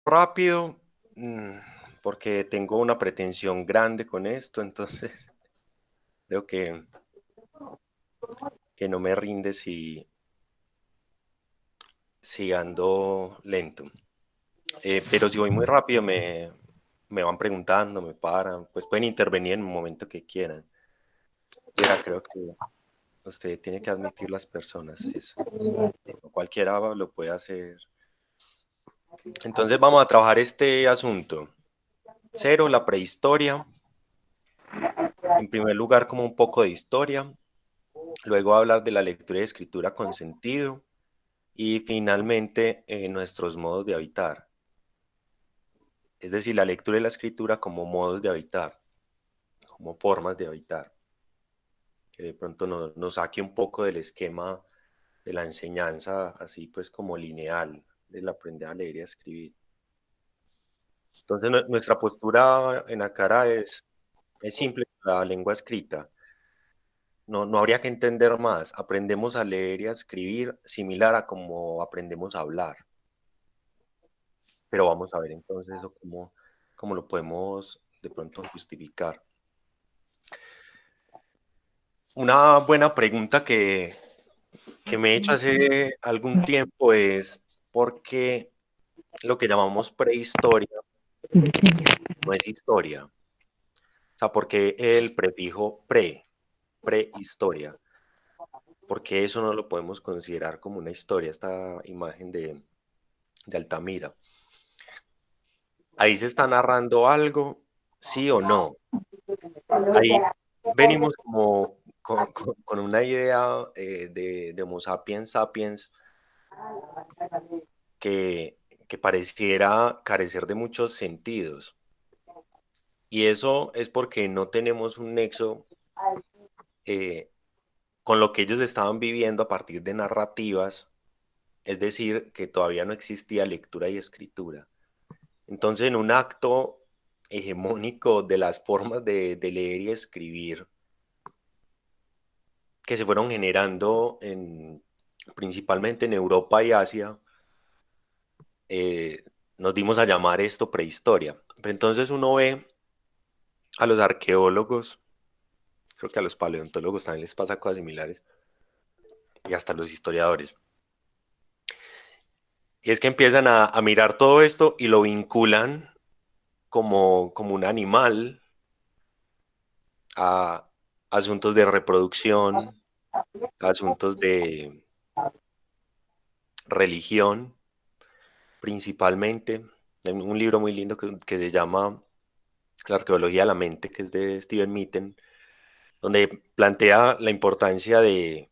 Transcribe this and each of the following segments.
rápido, mm, porque tengo una pretensión grande con esto, entonces creo que no me rinde si ando lento. Pero si voy muy rápido me van preguntando, me paran, pues pueden intervenir en el momento que quieran. Yera, creo que usted tiene que admitir las personas, eso. No cualquiera lo puede hacer. Entonces vamos a trabajar este asunto. Cero, la prehistoria. En primer lugar, como un poco de historia. Luego hablar de la lectura y escritura con sentido. Y finalmente, nuestros modos de habitar. Es decir, la lectura y la escritura como modos de habitar, como formas de habitar. Que de pronto nos saque un poco del esquema de la enseñanza, así pues como lineal, del aprender a leer y a escribir. Entonces, nuestra postura en la cara es simple, la lengua escrita. No habría que entender más. Aprendemos a leer y a escribir similar a como aprendemos a hablar. Pero vamos a ver entonces eso cómo lo podemos de pronto justificar. Una buena pregunta que me he hecho hace algún tiempo es ¿por qué lo que llamamos prehistoria no es historia? O sea, ¿por qué el prefijo prehistoria? ¿Por qué eso no lo podemos considerar como una historia, esta imagen de Altamira? Ahí se está narrando algo, sí o no. Ahí venimos como con una idea de Homo sapiens sapiens que, que pareciera carecer de muchos sentidos. Y eso es porque no tenemos un nexo eh, con lo que ellos estaban viviendo a partir de narrativas, es decir, que todavía no existía lectura y escritura. Entonces, en un acto hegemónico de las formas de leer y escribir que se fueron generando principalmente en Europa y Asia, eh, nos dimos a llamar esto prehistoria. Pero entonces uno ve a los arqueólogos, creo que a los paleontólogos también les pasa cosas similares, y hasta los historiadores. Y es que empiezan a mirar todo esto y lo vinculan como un animal a asuntos de reproducción, a asuntos de religión, principalmente. Hay un libro muy lindo que se llama La arqueología de la mente, que es de Steven Mitten, donde plantea la importancia del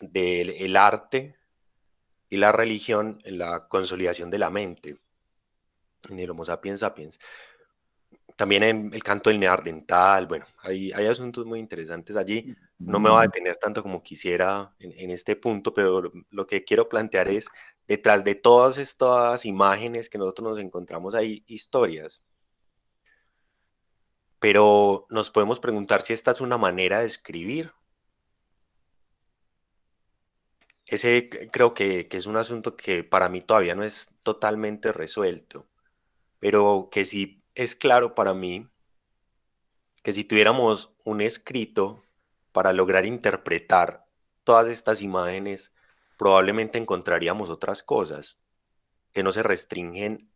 el arte y la religión en la consolidación de la mente, en el Homo sapiens sapiens. También en el canto del neandertal, bueno, hay asuntos muy interesantes allí. No me voy a detener tanto como quisiera en este punto, pero lo que quiero plantear es, detrás de todas estas imágenes que nosotros nos encontramos hay historias, pero nos podemos preguntar si esta es una manera de escribir. Creo que es un asunto que para mí todavía no es totalmente resuelto, pero que sí es claro para mí que si tuviéramos un escrito para lograr interpretar todas estas imágenes, probablemente encontraríamos otras cosas que no se restringen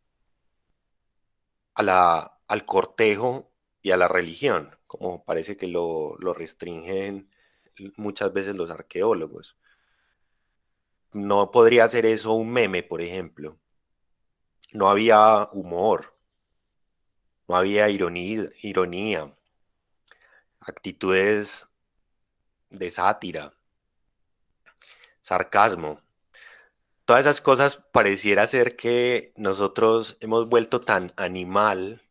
al cortejo y a la religión, como parece que lo restringen muchas veces los arqueólogos. No podría ser eso un meme, por ejemplo. No había humor, no había ironía, actitudes de sátira, sarcasmo. Todas esas cosas pareciera ser que nosotros hemos vuelto tan animal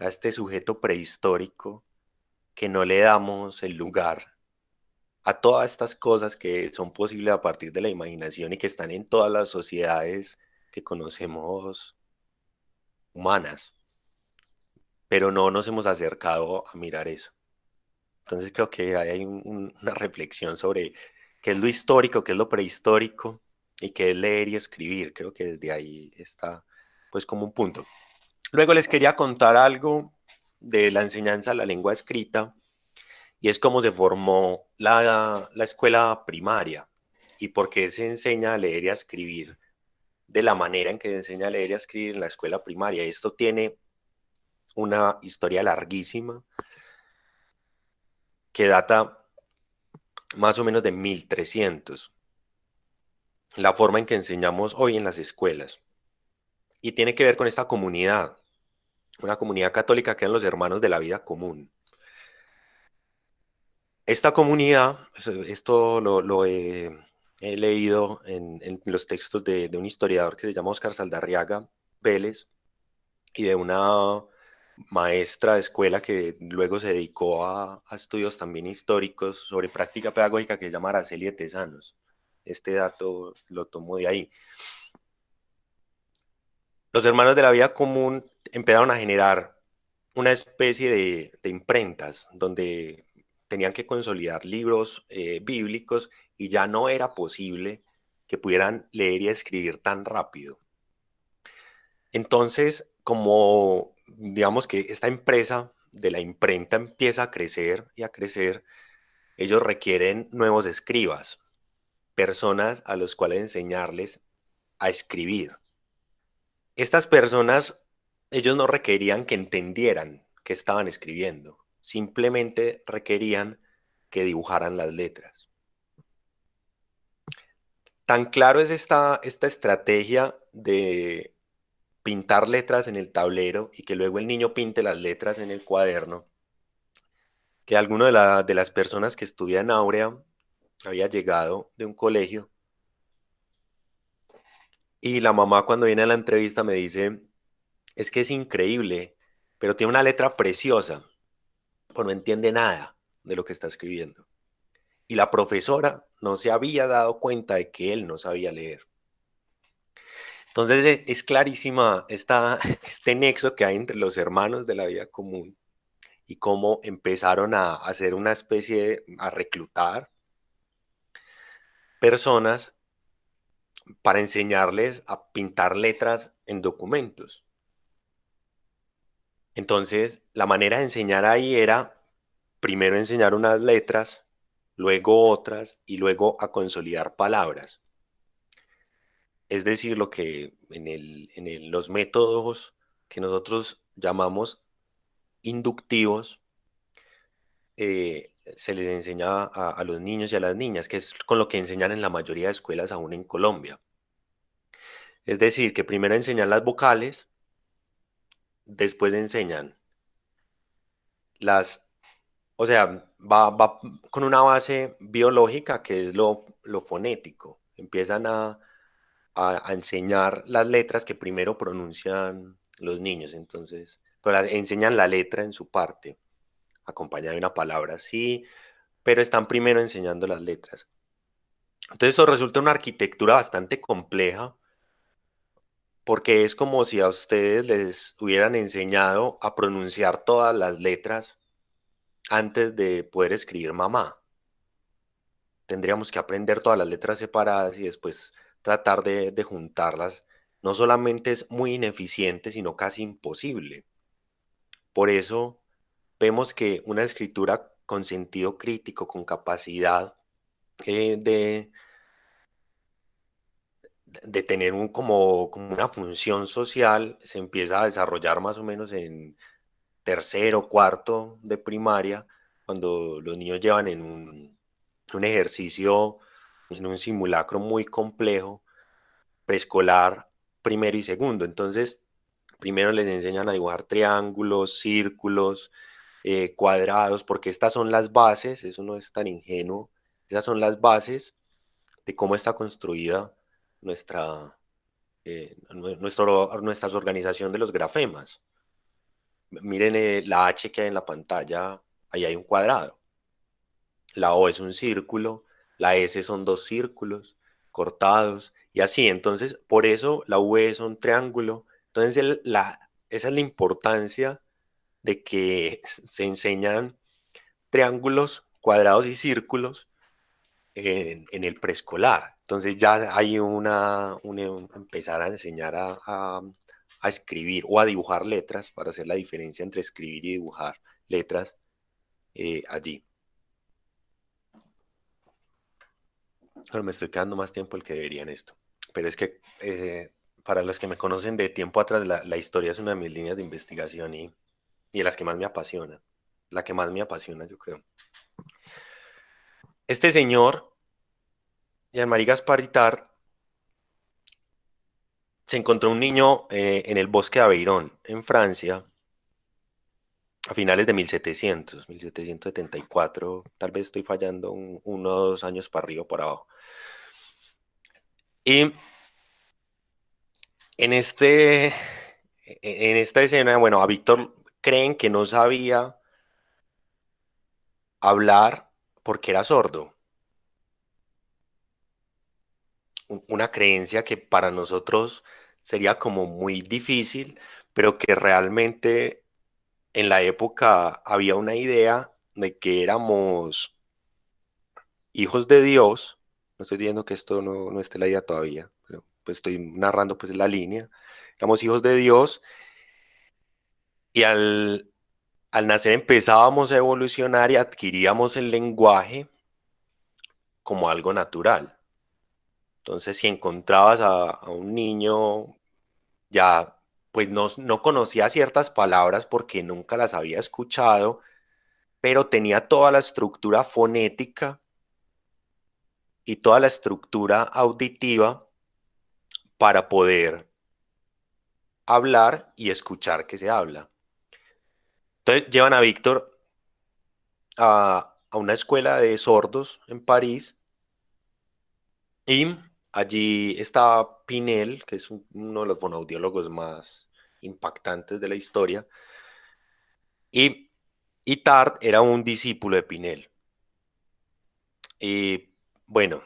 a este sujeto prehistórico que no le damos el lugar a todas estas cosas que son posibles a partir de la imaginación y que están en todas las sociedades que conocemos humanas, pero no nos hemos acercado a mirar eso. Entonces creo que hay una reflexión sobre qué es lo histórico, qué es lo prehistórico y qué es leer y escribir. Creo que desde ahí está pues como un punto. Luego les quería contar algo de la enseñanza de la lengua escrita y es cómo se formó la escuela primaria y por qué se enseña a leer y a escribir de la manera en que se enseña a leer y a escribir en la escuela primaria. Esto tiene una historia larguísima que data más o menos de 1300, la forma en que enseñamos hoy en las escuelas. Y tiene que ver con esta comunidad, una comunidad católica que eran los hermanos de la vida común. Esta comunidad, esto he leído en los textos de un historiador que se llama Óscar Saldarriaga Vélez y de una maestra de escuela que luego se dedicó a estudios también históricos sobre práctica pedagógica que se llama Araceli de Tesanos. Este dato lo tomo de ahí. Los hermanos de la vida común empezaron a generar una especie de imprentas donde tenían que consolidar libros bíblicos y ya no era posible que pudieran leer y escribir tan rápido. Entonces, como digamos que esta empresa de la imprenta empieza a crecer y a crecer, ellos requieren nuevos escribas, personas a los cuales enseñarles a escribir. Estas personas, ellos no requerían que entendieran qué estaban escribiendo, simplemente requerían que dibujaran las letras. Tan claro es esta estrategia de pintar letras en el tablero y que luego el niño pinte las letras en el cuaderno, que alguno de las personas que estudia en Áurea había llegado de un colegio y la mamá cuando viene a la entrevista me dice, es que es increíble, pero tiene una letra preciosa, pero no entiende nada de lo que está escribiendo. Y la profesora no se había dado cuenta de que él no sabía leer. Entonces es clarísima este nexo que hay entre los hermanos de la vida común y cómo empezaron a hacer una especie a reclutar personas para enseñarles a pintar letras en documentos. Entonces, la manera de enseñar ahí era primero enseñar unas letras, luego otras y luego a consolidar palabras. Es decir, lo que los métodos que nosotros llamamos inductivos, se les enseña a los niños y a las niñas, que es con lo que enseñan en la mayoría de escuelas aún en Colombia. Es decir, que primero enseñan las vocales, después enseñan las, o sea, va con una base biológica que es lo fonético. Empiezan a enseñar las letras que primero pronuncian los niños, entonces, pero enseñan la letra en su parte, acompañada de una palabra, sí, pero están primero enseñando las letras. Entonces eso resulta una arquitectura bastante compleja, porque es como si a ustedes les hubieran enseñado a pronunciar todas las letras antes de poder escribir mamá. Tendríamos que aprender todas las letras separadas y después tratar de juntarlas. No solamente es muy ineficiente, sino casi imposible. Por eso vemos que una escritura con sentido crítico, con capacidad de tener como una función social, se empieza a desarrollar más o menos en tercero, cuarto de primaria, cuando los niños llevan en un ejercicio, en un simulacro muy complejo, preescolar, primero y segundo. Entonces, primero les enseñan a dibujar triángulos, círculos, cuadrados, porque estas son las bases, eso no es tan ingenuo, esas son las bases de cómo está construida nuestra organización de los grafemas. Miren la H que hay en la pantalla, ahí hay un cuadrado. La O es un círculo, la S son dos círculos cortados y así. Entonces, por eso la V es un triángulo. Entonces, esa es la importancia de que se enseñan triángulos, cuadrados y círculos en el preescolar. Entonces ya hay empezar a enseñar a escribir o a dibujar letras, para hacer la diferencia entre escribir y dibujar letras allí. Pero me estoy quedando más tiempo del que debería en esto. Pero es que para los que me conocen de tiempo atrás, la historia es una de mis líneas de investigación y de las que más me apasiona. La que más me apasiona, yo creo. Este señor, Jean-Marie Gaspard Itard, se encontró un niño en el bosque de Aveyron, en Francia, a finales de 1774. Tal vez estoy fallando uno o dos años para arriba o para abajo. Y en en esta escena, bueno, a Víctor creen que no sabía hablar porque era sordo. Una creencia que para nosotros sería como muy difícil, pero que realmente en la época había una idea de que éramos hijos de Dios. No estoy diciendo que esto no esté la idea todavía, pero pues estoy narrando pues la línea. Éramos hijos de Dios y al nacer empezábamos a evolucionar y adquiríamos el lenguaje como algo natural. Entonces, si encontrabas a un niño ya, pues no conocía ciertas palabras porque nunca las había escuchado, pero tenía toda la estructura fonética y toda la estructura auditiva para poder hablar y escuchar que se habla. Entonces, llevan a Víctor a una escuela de sordos en París y allí está Pinel, que es uno de los fonoaudiólogos más impactantes de la historia, y Itard era un discípulo de Pinel. Y bueno,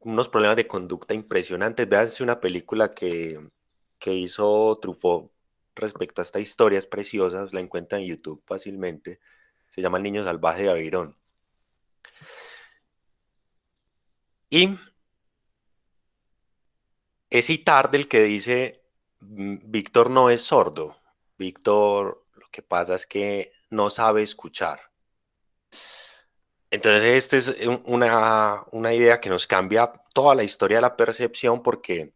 unos problemas de conducta impresionantes. Véanse una película que hizo Truffaut respecto a esta historia, es preciosa, la encuentran en YouTube fácilmente. Se llama El niño salvaje de Aveyron. Y es Itard el que dice, Víctor no es sordo, Víctor lo que pasa es que no sabe escuchar". Entonces, esta es una idea que nos cambia toda la historia de la percepción porque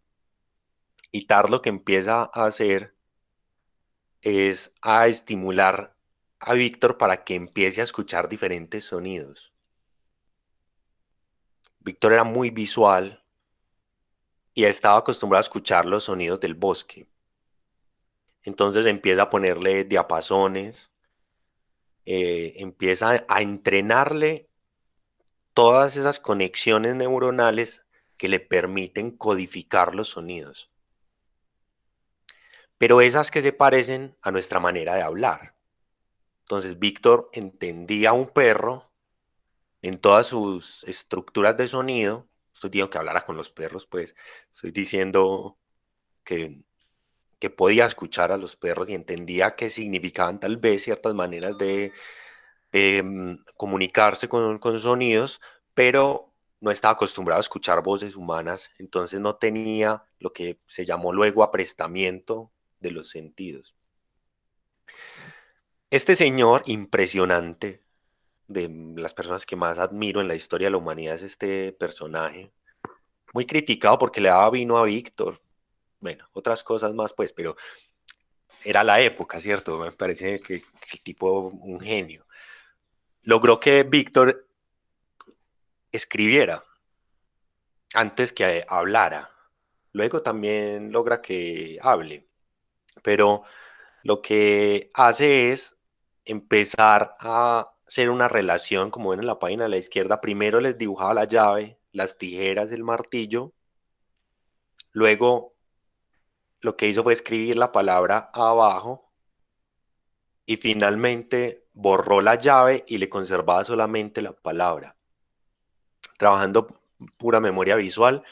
Itard lo que empieza a hacer es a estimular a Víctor para que empiece a escuchar diferentes sonidos. Víctor era muy visual y estaba acostumbrado a escuchar los sonidos del bosque. Entonces empieza a ponerle diapasones, empieza a entrenarle todas esas conexiones neuronales que le permiten codificar los sonidos, pero esas que se parecen a nuestra manera de hablar. Entonces Víctor entendía a un perro en todas sus estructuras de sonido. Estoy diciendo que hablara con los perros, pues estoy diciendo que, que podía escuchar a los perros y entendía qué significaban tal vez ciertas maneras de comunicarse con sonidos, pero no estaba acostumbrado a escuchar voces humanas, entonces no tenía lo que se llamó luego aprestamiento de los sentidos. Este señor impresionante, de las personas que más admiro en la historia de la humanidad, es este personaje, muy criticado porque le daba vino a Víctor, bueno, otras cosas más pues, pero era la época, ¿cierto? Me parece que el tipo, un genio. Logró que Víctor escribiera antes que hablara. Luego también logra que hable, pero lo que hace es empezar a hacer una relación, como ven en la página de la izquierda. Primero les dibujaba la llave, las tijeras, el martillo. Luego lo que hizo fue escribir la palabra abajo y finalmente borró la llave y le conservaba solamente la palabra, trabajando pura memoria visual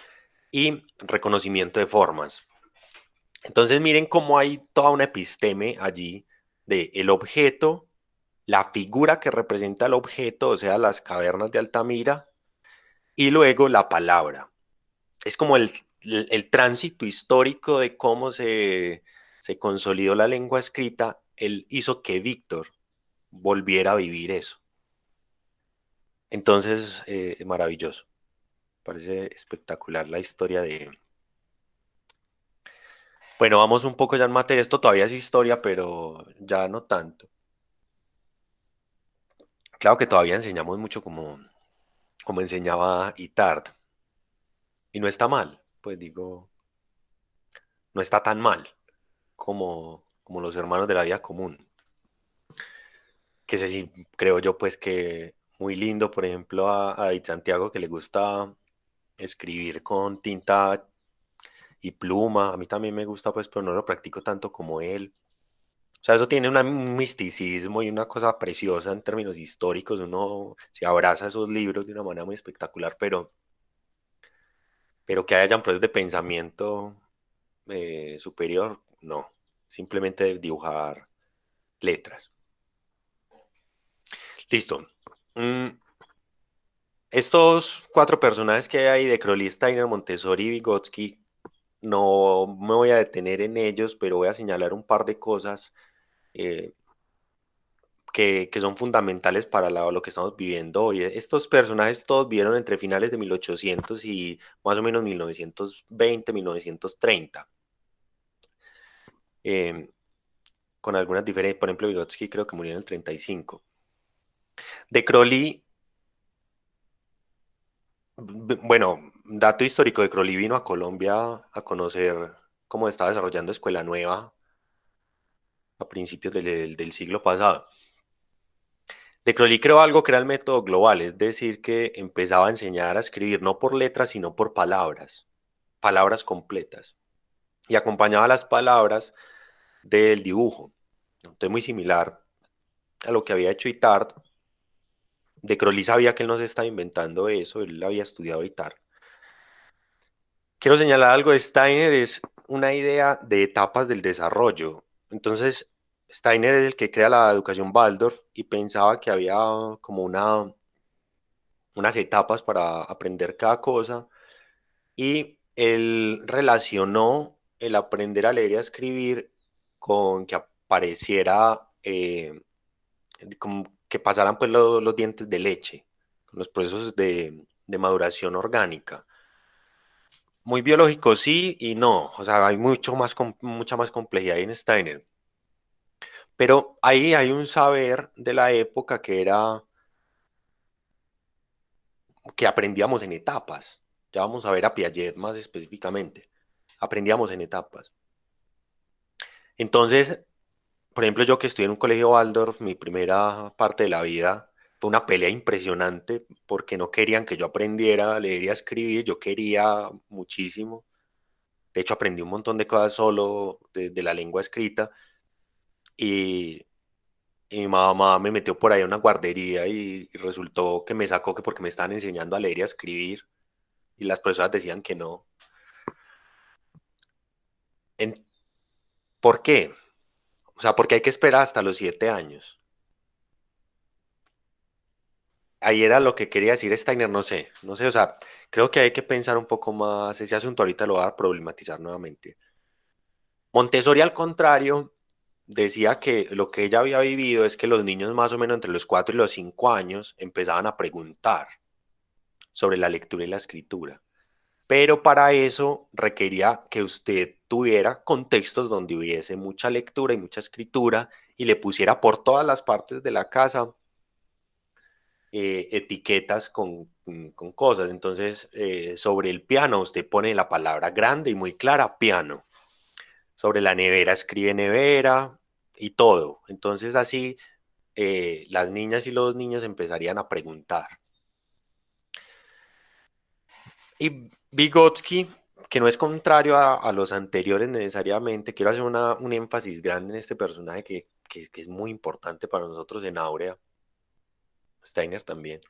y reconocimiento de formas. Entonces miren cómo hay toda una episteme allí de el objeto, la figura que representa el objeto, o sea, las cavernas de Altamira, y luego la palabra. Es como el tránsito histórico de cómo se se consolidó la lengua escrita, él hizo que Víctor volviera a vivir eso. Entonces, maravilloso. Parece espectacular la historia de... Bueno, vamos un poco ya en materia. Esto todavía es historia, pero ya no tanto. Claro que todavía enseñamos mucho como enseñaba Itard. Y no está mal, pues digo, no está tan mal como los hermanos de la vida común. Que sé si creo yo pues que muy lindo, por ejemplo, a David Santiago que le gusta escribir con tinta y pluma. A mí también me gusta pues, pero no lo practico tanto como él. O sea, eso tiene un misticismo y una cosa preciosa en términos históricos. Uno se abraza a esos libros de una manera muy espectacular, pero que hayan procesos de pensamiento superior, no. Simplemente dibujar letras. Listo. Mm, Estos cuatro personajes que hay de Crowley, Steiner, Montessori y Vygotsky, no me voy a detener en ellos, pero voy a señalar un par de cosas eh, que son fundamentales para lo que estamos viviendo hoy. Estos personajes todos vivieron entre finales de 1800 y más o menos 1920, 1930. eh, con algunas diferencias. Por ejemplo, Vygotsky creo que murió en el 35. De Crowley, bueno, dato histórico, de Crowley vino a Colombia a conocer cómo estaba desarrollando Escuela Nueva a principios del siglo pasado. De Crowley creó algo que era el método global, es decir, que empezaba a enseñar a escribir no por letras, sino por palabras, palabras completas, y acompañaba las palabras del dibujo. Entonces, muy similar a lo que había hecho Itard. De Crowley sabía que él no se estaba inventando eso, él había estudiado Itard. Quiero señalar algo de Steiner, es una idea de etapas del desarrollo. Entonces, Steiner es el que crea la educación Waldorf y pensaba que había como unas etapas para aprender cada cosa y él relacionó el aprender a leer y a escribir con que apareciera, como que pasaran pues los dientes de leche, los procesos de maduración orgánica. Muy biológico, sí y no. O sea, hay mucha más complejidad ahí en Steiner. Pero ahí hay un saber de la época que era que aprendíamos en etapas. Ya vamos a ver a Piaget más específicamente. Aprendíamos en etapas. Entonces, por ejemplo, yo que estoy en un colegio Waldorf, mi primera parte de la vida fue una pelea impresionante porque no querían que yo aprendiera a leer y a escribir. Yo quería muchísimo. De hecho, aprendí un montón de cosas solo de la lengua escrita. Y, y mi mamá me metió por ahí a una guardería y resultó que me sacó que porque me estaban enseñando a leer y a escribir y las profesoras decían que no. En- ¿Por qué? O sea, porque hay que esperar hasta los 7 años. Ahí era lo que quería decir Steiner, no sé, o sea, creo que hay que pensar un poco más ese asunto, ahorita lo voy a problematizar nuevamente. Montessori, al contrario, decía que lo que ella había vivido es que los niños más o menos entre los 4 y los 5 años empezaban a preguntar sobre la lectura y la escritura. Pero para eso requería que usted tuviera contextos donde hubiese mucha lectura y mucha escritura y le pusiera por todas las partes de la casa etiquetas con cosas. Entonces, sobre el piano usted pone la palabra grande y muy clara, piano. Sobre la nevera escribe nevera y todo. Entonces así las niñas y los niños empezarían a preguntar. Y Vygotsky, que no es contrario a los anteriores necesariamente, quiero hacer un énfasis grande en este personaje que es muy importante para nosotros en Áurea, Steiner también.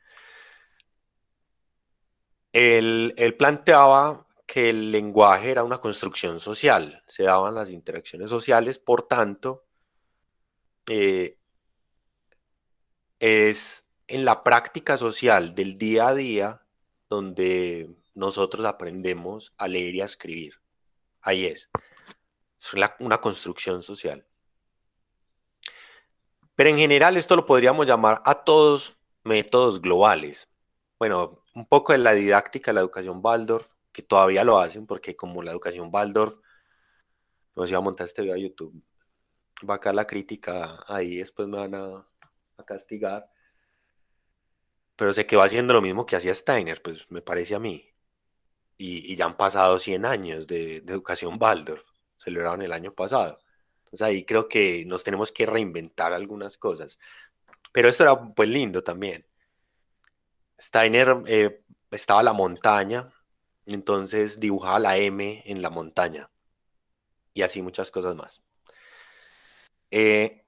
Él planteaba que el lenguaje era una construcción social, se daban las interacciones sociales, por tanto, eh, es en la práctica social del día a día donde nosotros aprendemos a leer y a escribir. Ahí es. es una construcción social. Pero en general esto lo podríamos llamar a todos métodos globales. Bueno, un poco de la didáctica de la educación Waldorf, que todavía lo hacen, porque como la educación Waldorf, no se va a montar este video a YouTube, va acá la crítica, ahí después me van a castigar, pero se quedó haciendo lo mismo que hacía Steiner, pues me parece a mí. Y ya han pasado 100 años de educación Waldorf, celebraron el año pasado. Entonces ahí creo que nos tenemos que reinventar algunas cosas. Pero esto era pues lindo también. Steiner estaba la montaña, entonces dibujaba la M en la montaña y así muchas cosas más. Eh,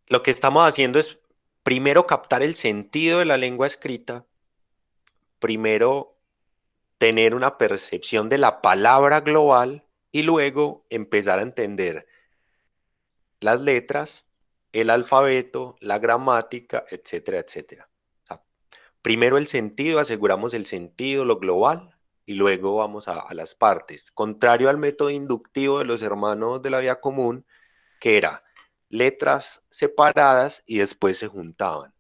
lo que estamos haciendo es primero captar el sentido de la lengua escrita, primero tener una percepción de la palabra global y luego empezar a entender las letras, el alfabeto, la gramática, etcétera, etcétera. O sea, primero el sentido, aseguramos el sentido, lo global, y luego vamos a las partes. Contrario al método inductivo de los hermanos de la vía común, que era letras separadas y después se juntaban.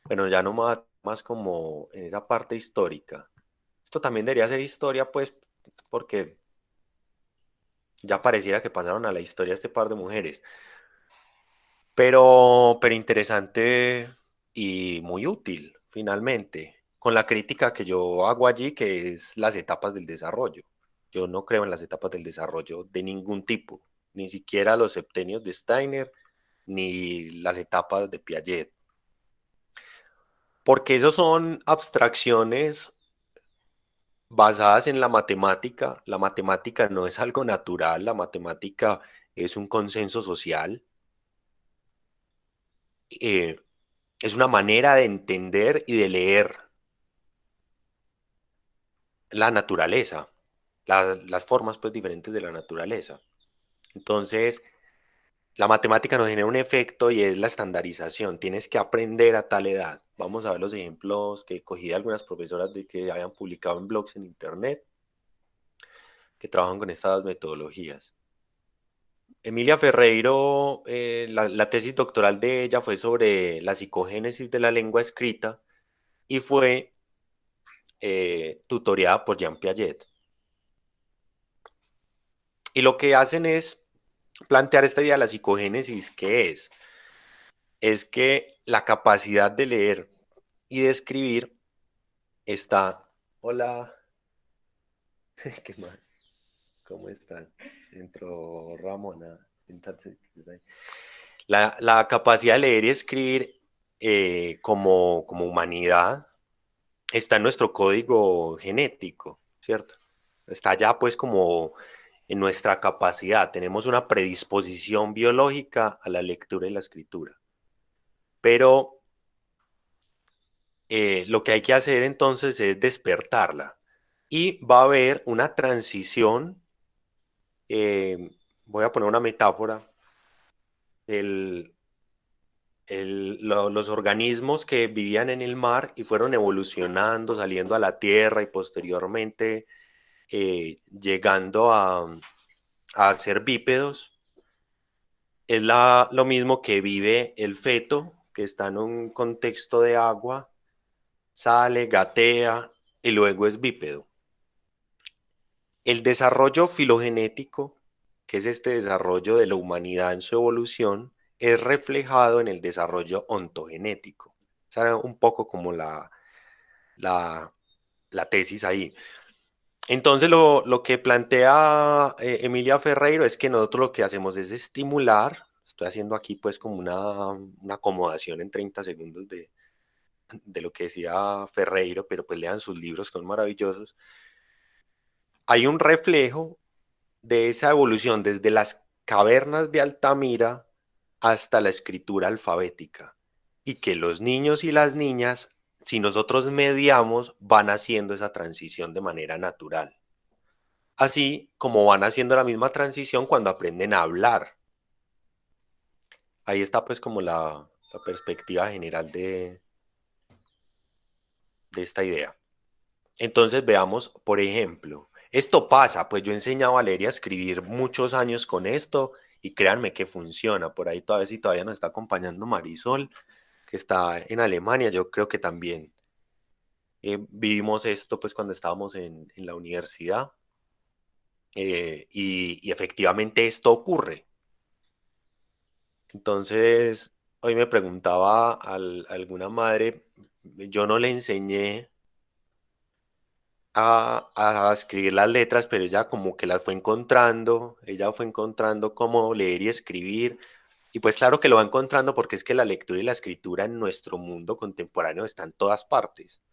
Bueno, ya no más como en esa parte histórica. Esto también debería ser historia, pues, porque ya pareciera que pasaron a la historia este par de mujeres. Pero interesante y muy útil, finalmente, con la crítica que yo hago allí, que es las etapas del desarrollo. Yo no creo en las etapas del desarrollo de ningún tipo, ni siquiera los septenios de Steiner, ni las etapas de Piaget, porque esos son abstracciones basadas en la matemática. La matemática no es algo natural, la matemática es un consenso social. eh, es una manera de entender y de leer la naturaleza, las formas pues diferentes de la naturaleza. Entonces, la matemática nos genera un efecto y es la estandarización. Tienes que aprender a tal edad. Vamos a ver los ejemplos que cogí de algunas profesoras de que habían publicado en blogs en internet que trabajan con estas metodologías. Emilia Ferreiro, la tesis doctoral de ella fue sobre la psicogénesis de la lengua escrita y fue tutoriada por Jean Piaget. Y lo que hacen es plantear esta idea de la psicogénesis, ¿qué es? Es que la capacidad de leer y de escribir está... Hola, ¿qué más? ¿Cómo están? Entró Ramona. La capacidad de leer y escribir como humanidad está en nuestro código genético, ¿cierto? Está ya pues como en nuestra capacidad. Tenemos una predisposición biológica a la lectura y la escritura. Pero lo que hay que hacer entonces es despertarla. Y va a haber una transición, eh, voy a poner una metáfora, el, los organismos que vivían en el mar y fueron evolucionando, saliendo a la tierra y posteriormente llegando a ser bípedos, es lo mismo que vive el feto, que está en un contexto de agua, sale, gatea y luego es bípedo. El desarrollo filogenético, que es este desarrollo de la humanidad en su evolución, es reflejado en el desarrollo ontogenético. Esa era un poco como la, la tesis ahí. Entonces lo que plantea Emilia Ferreiro es que nosotros lo que hacemos es estimular, estoy haciendo aquí pues como una acomodación en 30 segundos de lo que decía Ferreiro, pero pues lean sus libros que son maravillosos. Hay un reflejo de esa evolución desde las cavernas de Altamira hasta la escritura alfabética y que los niños y las niñas, si nosotros mediamos, van haciendo esa transición de manera natural. Así como van haciendo la misma transición cuando aprenden a hablar. Ahí está pues como la perspectiva general de esta idea. Entonces veamos, por ejemplo, Esto pasa, pues yo he enseñado a leer y a escribir muchos años con esto y créanme que funciona. Por ahí todavía, si todavía nos está acompañando Marisol, que está en Alemania, yo creo que también vivimos esto pues cuando estábamos en la universidad y efectivamente esto ocurre. Entonces, hoy me preguntaba alguna madre, yo no le enseñé a escribir las letras, pero ella como que las fue encontrando, ella fue encontrando cómo leer y escribir, y pues claro que lo va encontrando porque es que la lectura y la escritura en nuestro mundo contemporáneo están en todas partes.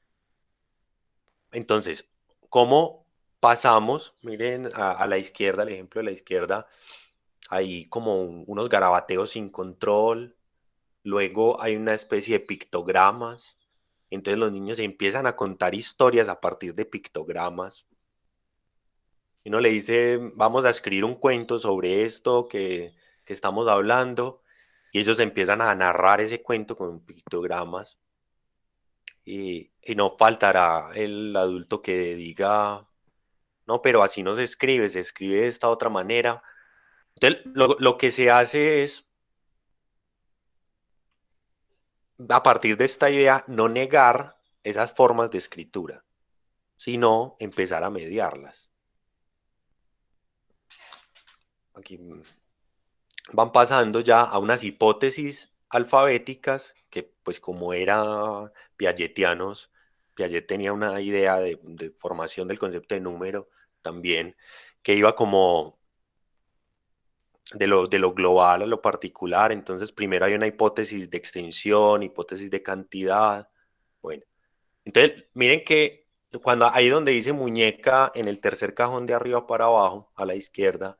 Entonces, ¿cómo pasamos? Miren a la izquierda, el ejemplo de la izquierda, hay como unos garabateos sin control, luego hay una especie de pictogramas, entonces los niños empiezan a contar historias a partir de pictogramas. Y uno le dice, vamos a escribir un cuento sobre esto que estamos hablando, y ellos empiezan a narrar ese cuento con pictogramas, y no faltará el adulto que diga, no, pero así no se escribe de esta otra manera. Entonces, lo que se hace es, a partir de esta idea, no negar esas formas de escritura, sino empezar a mediarlas. Aquí van pasando ya a unas hipótesis alfabéticas que, pues como era piagetianos, Piaget tenía una idea de formación del concepto de número también, que iba como de lo global a lo particular. Entonces, primero hay una hipótesis de extensión, hipótesis de cantidad. Bueno, entonces, miren que cuando ahí donde dice muñeca, en el tercer cajón de arriba para abajo, a la izquierda,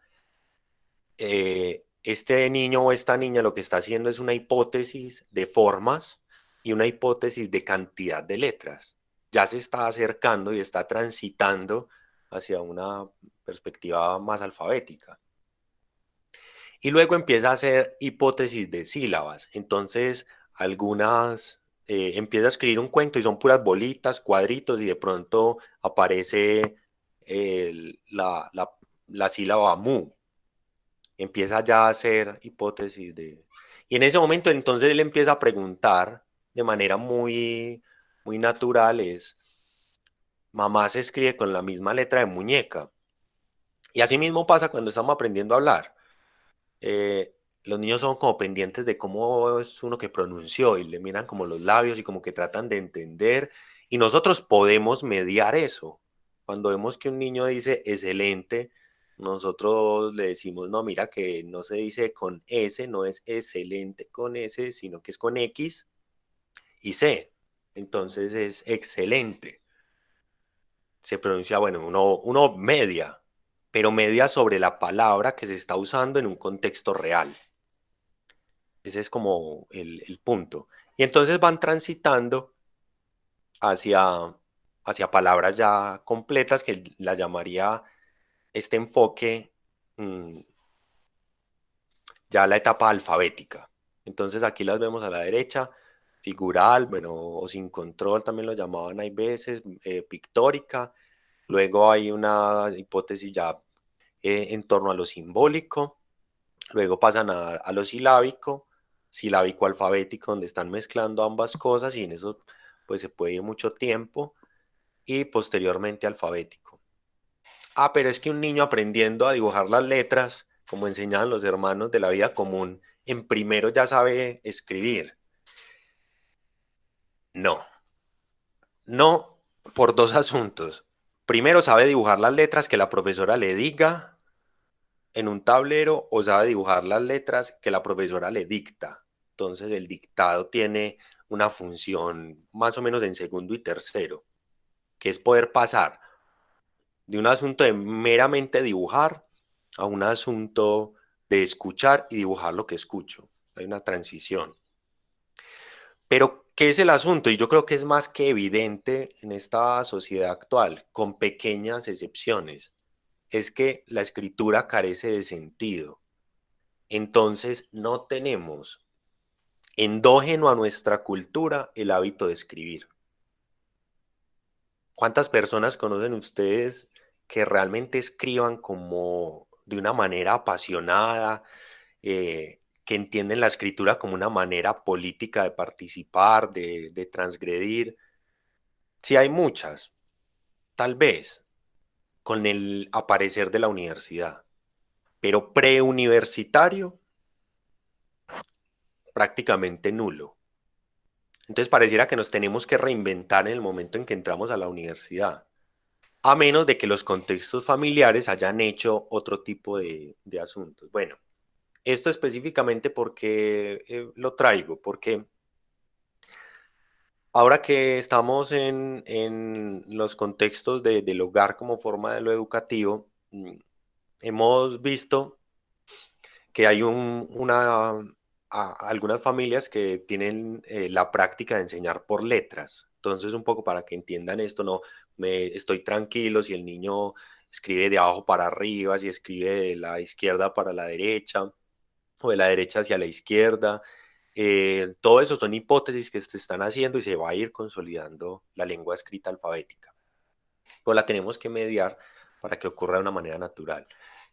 este niño o esta niña lo que está haciendo es una hipótesis de formas y una hipótesis de cantidad de letras. Ya se está acercando y está transitando hacia una perspectiva más alfabética. Y luego empieza a hacer hipótesis de sílabas. Entonces, empieza a escribir un cuento y son puras bolitas, cuadritos, y de pronto aparece la sílaba mu. Empieza ya a hacer hipótesis de... Y en ese momento entonces él empieza a preguntar de manera muy natural, es, mamá se escribe con la misma letra de muñeca. Y así mismo pasa cuando estamos aprendiendo a hablar. Los niños son como pendientes de cómo es uno que pronunció y le miran como los labios y como que tratan de entender. Y nosotros podemos mediar eso. Cuando vemos que un niño dice excelente, nosotros le decimos, no, mira que no se dice con S, no es excelente con S, sino que es con X y C. Entonces es excelente. Se pronuncia, bueno, uno media, pero media sobre la palabra que se está usando en un contexto real. Ese es como el punto. Y entonces van transitando hacia, hacia palabras ya completas que la llamaría este enfoque ya la etapa alfabética. Entonces aquí las vemos a la derecha, figural, bueno, o sin control también lo llamaban hay veces, pictórica. Luego hay una hipótesis ya en torno a lo simbólico. Luego pasan a lo silábico, silábico alfabético, donde están mezclando ambas cosas y en eso pues se puede ir mucho tiempo. Y posteriormente alfabético. Ah, pero es que un niño aprendiendo a dibujar las letras, como enseñaban los hermanos de la vida común, en primero ya sabe escribir. No, no por dos asuntos. Primero sabe dibujar las letras que la profesora le diga en un tablero o sabe dibujar las letras que la profesora le dicta. Entonces el dictado tiene una función más o menos en segundo y tercero, que es poder pasar de un asunto de meramente dibujar a un asunto de escuchar y dibujar lo que escucho. Hay una transición. Pero, ¿qué es el asunto? Y yo creo que es más que evidente en esta sociedad actual, con pequeñas excepciones, es que la escritura carece de sentido. Entonces, no tenemos endógeno a nuestra cultura el hábito de escribir. ¿Cuántas personas conocen ustedes que realmente escriban como de una manera apasionada, que entienden la escritura como una manera política de participar, de transgredir. Sí hay muchas, tal vez, con el aparecer de la universidad, pero preuniversitario prácticamente nulo. Entonces pareciera que nos tenemos que reinventar en el momento en que entramos a la universidad, a menos de que los contextos familiares hayan hecho otro tipo de asuntos. Bueno, esto específicamente porque lo traigo, porque ahora que estamos en los contextos del hogar como forma de lo educativo, hemos visto que hay algunas familias que tienen la práctica de enseñar por letras. Entonces, un poco para que entiendan esto, no me estoy tranquilo si el niño escribe de abajo para arriba, si escribe de la izquierda para la derecha o de la derecha hacia la izquierda. Todo eso son hipótesis que se están haciendo y se va a ir consolidando la lengua escrita alfabética. Pero la tenemos que mediar para que ocurra de una manera natural.